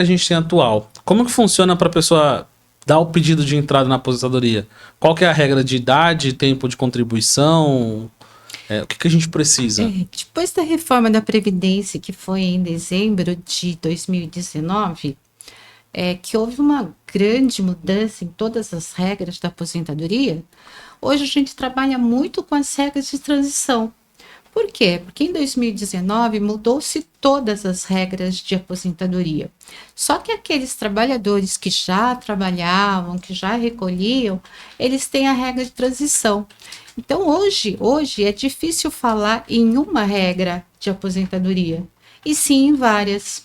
a gente tem atual, como que funciona para a pessoa dar o pedido de entrada na aposentadoria? Qual que é a regra de idade, tempo de contribuição? O que a gente precisa? Depois da reforma da Previdência, que foi em dezembro de 2019, que houve uma grande mudança em todas as regras da aposentadoria, hoje a gente trabalha muito com as regras de transição. Por quê? Porque em 2019 mudou-se todas as regras de aposentadoria. Só que aqueles trabalhadores que já trabalhavam, que já recolhiam, eles têm a regra de transição. Então hoje é difícil falar em uma regra de aposentadoria, e sim em várias.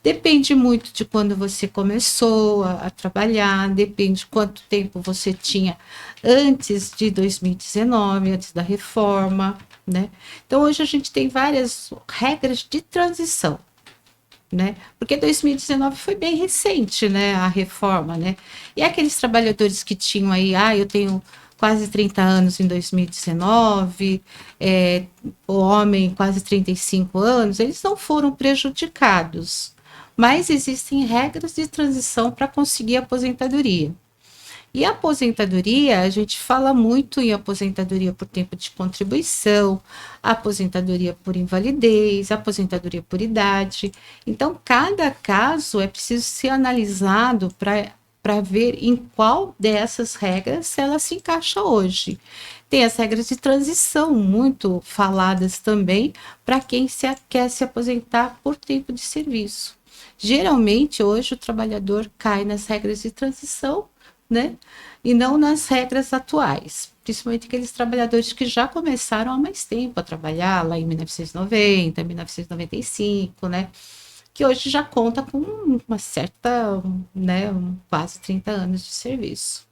Depende muito de quando você começou a trabalhar, depende de quanto tempo você tinha antes de 2019, antes da reforma, né? Então, hoje a gente tem várias regras de transição, né? Porque 2019 foi bem recente, né? A reforma, né? E aqueles trabalhadores que tinham aí, eu tenho quase 30 anos em 2019, o homem quase 35 anos, eles não foram prejudicados, mas existem regras de transição para conseguir a aposentadoria. E a aposentadoria, a gente fala muito em aposentadoria por tempo de contribuição, aposentadoria por invalidez, aposentadoria por idade. Então, cada caso é preciso ser analisado para ver em qual dessas regras ela se encaixa hoje. Tem as regras de transição, muito faladas também, para quem quer se aposentar por tempo de serviço. Geralmente, hoje, o trabalhador cai nas regras de transição, né? E não nas regras atuais, principalmente aqueles trabalhadores que já começaram há mais tempo a trabalhar, lá em 1990, 1995, né? Que hoje já conta com uma certa, né, quase 30 anos de serviço.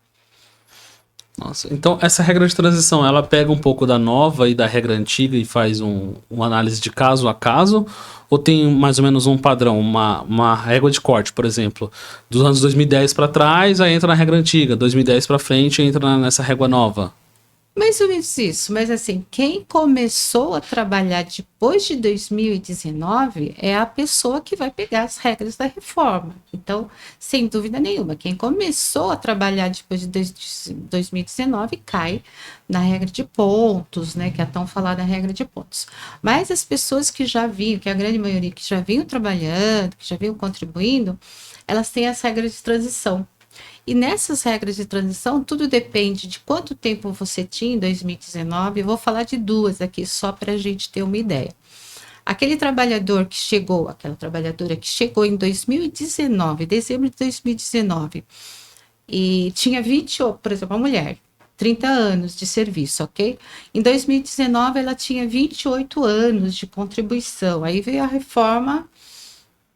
Nossa, então essa regra de transição, ela pega um pouco da nova e da regra antiga e faz uma análise de caso a caso? Ou tem mais ou menos um padrão, uma régua de corte, por exemplo, dos anos 2010 para trás, aí entra na regra antiga, 2010 para frente entra nessa régua nova? Mais ou menos isso, mas assim, quem começou a trabalhar depois de 2019 é a pessoa que vai pegar as regras da reforma. Então, sem dúvida nenhuma, quem começou a trabalhar depois de 2019 cai na regra de pontos, né, que é a tão falada regra de pontos. Mas as pessoas que já vinham, que é a grande maioria que já vinham trabalhando, que já vinham contribuindo, elas têm as regras de transição. E nessas regras de transição, tudo depende de quanto tempo você tinha em 2019. Eu vou falar de duas aqui, só para a gente ter uma ideia. Aquele trabalhador que chegou, aquela trabalhadora que chegou em 2019, dezembro de 2019, e tinha 20, por exemplo, a mulher, 30 anos de serviço, ok? Em 2019, ela tinha 28 anos de contribuição. Aí veio a reforma,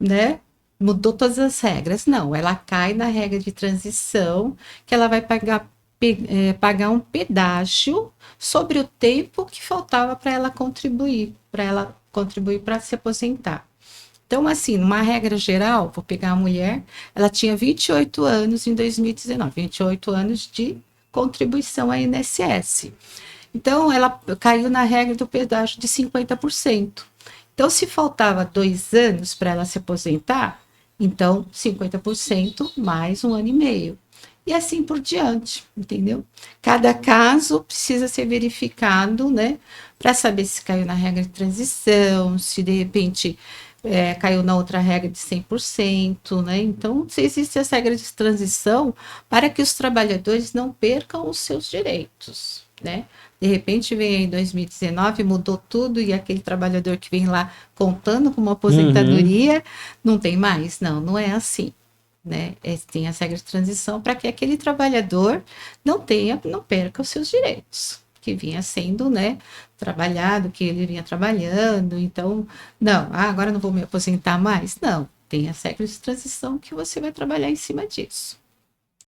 né? Mudou todas as regras. Não, ela cai na regra de transição, que ela vai pagar um pedágio sobre o tempo que faltava para ela contribuir para se aposentar. Então, assim, numa regra geral, vou pegar a mulher, ela tinha 28 anos em 2019, 28 anos de contribuição à INSS. Então, ela caiu na regra do pedágio de 50%. Então, se faltava 2 anos para ela se aposentar, então 50% mais 1 ano e meio. E assim por diante, entendeu? Cada caso precisa ser verificado, né? Para saber se caiu na regra de transição, se de repente caiu na outra regra de 100%, né? Então, existem as regras de transição para que os trabalhadores não percam os seus direitos, né? De repente vem aí 2019, mudou tudo e aquele trabalhador que vem lá contando com uma aposentadoria não tem mais? Não, não é assim, né? Tem as regras de transição para que aquele trabalhador não perca os seus direitos que vinha sendo, né, trabalhado, que ele vinha trabalhando. Então, não, agora não vou me aposentar mais. Não, tem as regras de transição que você vai trabalhar em cima disso.